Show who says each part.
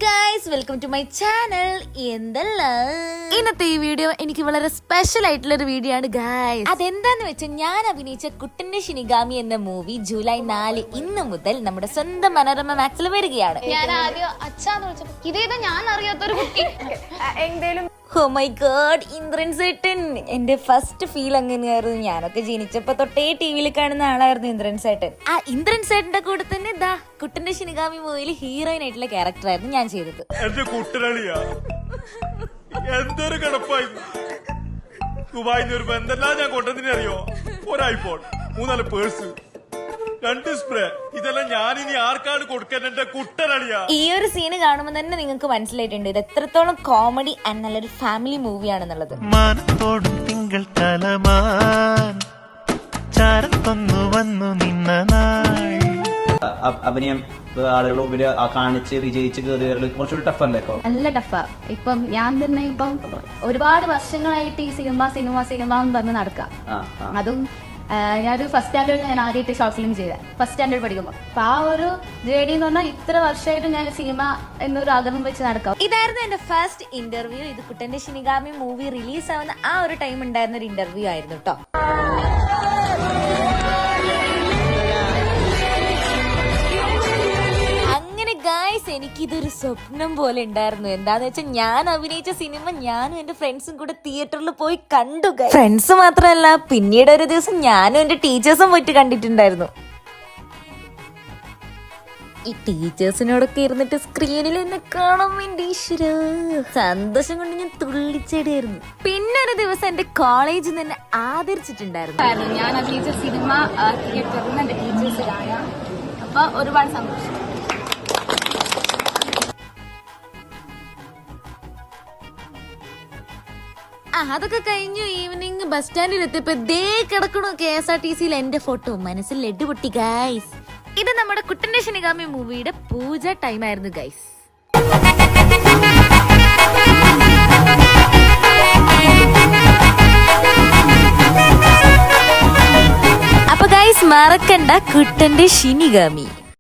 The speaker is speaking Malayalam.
Speaker 1: Guys, welcome to my channel. ഇന്നത്തെ ഈ വീഡിയോ എനിക്ക് വളരെ സ്പെഷ്യൽ ആയിട്ടുള്ള ഒരു വീഡിയോ ആണ് ഗൈസ്. അതെന്താന്ന് വെച്ചാൽ ഞാൻ അഭിനയിച്ച കുട്ടന്റെ ഷിനിഗാമി എന്ന മൂവി ജൂലൈ 4 ഇന്ന് മുതൽ നമ്മുടെ സ്വന്തം മനോരമ മാക്സിൽ വരികയാണ്.
Speaker 2: ഞാൻ ആദ്യം അച്ഛാന്ന് വിളിച്ചപ്പോ ഇതേതാ ഞാൻ അറിയാത്തൊരു കുട്ടി എന്തേലും.
Speaker 1: ഓ മൈ ഗോഡ്, ഇന്ദ്രൻ സേട്ടൻ. എന്റെ ഫസ്റ്റ് ഫീൽ അങ്ങനെയായിരുന്നു. ഞാനൊക്കെ ജനിച്ചപ്പോ തൊട്ടേ ടിവിയിൽ കാണുന്ന ആളായിരുന്നു ഇന്ദ്രൻ സേട്ടൻ. ആ ഇന്ദ്രൻ സേട്ടന്റെ കൂടെ തന്നെ ദാ കുട്ടന്റെ ഷിനിഗാമി മൂവിയിൽ ഹീറോയിൻ ആയിട്ടുള്ള ക്യാരക്ടറായിരുന്നു ഞാൻ ചെയ്തത്.
Speaker 3: എന്റെ കുട്ടനളിയാ എന്തൊരു കിടപ്പായി. ദുബായിന്ന് ഒരു ബന്ധെല്ലാം ഞാൻ കൊണ്ടതിനെ അറിയോ? ഒരു ഐഫോൺ, 3-4 പേഴ്സ്, 2 സ്പ്രേ. ഇതെല്ലാം ഞാൻ ഇനി ആർക്കാണ് കൊടുക്കാൻ? എന്റെ കുട്ടനളിയാ.
Speaker 1: ഈ ഒരു സീന് കാണുമ്പോൾ തന്നെ നിങ്ങൾക്ക് മനസ്സിലായിട്ടുണ്ട് ഇത് എത്രത്തോളം കോമഡി ആൻഡ് നല്ലൊരു ഫാമിലി മൂവിയാണെന്നുള്ളത്.
Speaker 4: മാനത്തോടും തിങ്കൾ തലമാൻ ചാരത്തൊന്നു വന്നു നിന്ന നാൾ.
Speaker 5: അഭിനയം ആളുകൾ ഉപരി കാണിച്ച് വിജയിച്ച് കയറിയവരിൽ കുറച്ചുകൂടി ടഫല്ലേ?
Speaker 2: നല്ല ടഫാ. ഇപ്പം ഞാൻ തന്നെ ഇപ്പം ഒരുപാട് വർഷങ്ങളായിട്ട് ഈ സിനിമ എന്ന് പറഞ്ഞ് നടക്കാം. അതും ഞാനൊരു ഫസ്റ്റ് സ്റ്റാൻഡേർഡ് ഞാൻ ആദ്യമായിട്ട് ഷോർട്ട് ഫിലിം ചെയ്ത ഫസ്റ്റ് സ്റ്റാൻഡേർഡ് പഠിക്കുമ്പോൾ. അപ്പൊ ആ ഒരു ജേർണി എന്ന് പറഞ്ഞാൽ ഇത്ര വർഷമായിട്ട് ഞാൻ സിനിമ എന്നൊരു ആഗ്രഹം വെച്ച് നടക്കാം.
Speaker 1: ഇതായിരുന്നു എന്റെ ഫസ്റ്റ് ഇന്റർവ്യൂ. ഇത് കുട്ടന്റെ ഷിനിഗാമി മൂവി റിലീസ് ആവുന്ന ആ ഒരു ടൈം ഉണ്ടായിരുന്ന ഒരു ഇന്റർവ്യൂ ആയിരുന്നു കേട്ടോ. ഗൈസ്, എനിക്കിതൊരു സ്വപ്നം പോലെ ഉണ്ടായിരുന്നു. എന്താന്ന് വെച്ചാൽ ഞാൻ അഭിനയിച്ച സിനിമ ഞാനും എന്റെ ഫ്രണ്ട്സും കൂടെ തിയേറ്ററിൽ പോയി കണ്ടു. ഫ്രണ്ട്സ് മാത്രമല്ല, പിന്നീട് ഒരു ദിവസം ഞാനും എന്റെ ടീച്ചേഴ്സും പോയിട്ട് കണ്ടിട്ടുണ്ടായിരുന്നു. ഈ ടീച്ചേഴ്സിനോടൊക്കെ ഇരുന്നിട്ട് സ്ക്രീനിൽ എന്നെ കാണാൻ വേണ്ടി സന്തോഷം കൊണ്ട് ഞാൻ തുള്ളിച്ചെടിയായിരുന്നു. പിന്നെ ഒരു ദിവസം എന്റെ കോളേജിൽ നിന്ന് എന്നെ ആദരിച്ചിട്ടുണ്ടായിരുന്നു.
Speaker 2: ഞാൻ അഭിനയിച്ച സിനിമ തിയേറ്ററിൽ നിന്ന് എന്റെ ടീച്ചേഴ്സിലായ. അപ്പൊ ഒരുപാട് സന്തോഷം.
Speaker 1: അതൊക്കെ കഴിഞ്ഞു. ഈവനിങ് ബസ് സ്റ്റാൻഡിൽ എത്തിയപ്പോ ദേ കിടക്കണു KSRTC എന്റെ ഫോട്ടോ. മനസ്സിൽ ലഡ്ഡു പൊട്ടി ഗൈസ്. ഇത് നമ്മുടെ കുട്ടന്റെ ഷിനിഗാമി മൂവിയുടെ പൂജ ടൈം ആയിരുന്നു ഗൈസ്. അപ്പൊ ഗൈസ്, മറക്കണ്ട കുട്ടന്റെ ഷിനിഗാമി.